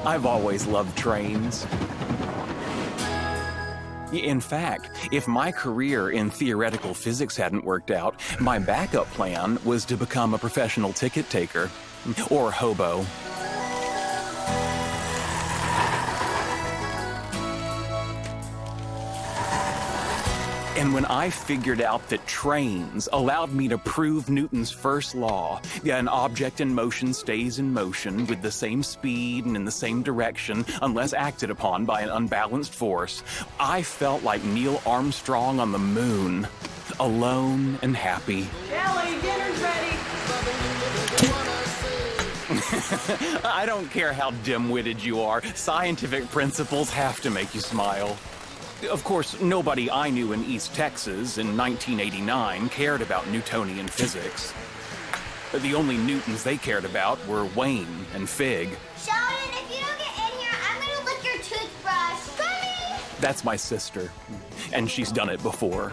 I've always loved trains. In fact, if my career in theoretical physics hadn't worked out, my backup plan was to become a professional ticket taker, or hobo. And when I figured out that trains allowed me to prove Newton's first law, an object in motion stays in motion with the same speed and in the same direction unless acted upon by an unbalanced force, I felt like Neil Armstrong on the moon, alone and happy. Kelly, dinner's ready. I don't care how dim-witted you are, scientific principles have to make you smile. Of course, nobody I knew in East Texas in 1989 cared about Newtonian physics. The only Newtons they cared about were Wayne and Fig. Sheldon, if you don't get in here, I'm gonna lick your toothbrush. Coming! That's my sister, and she's done it before.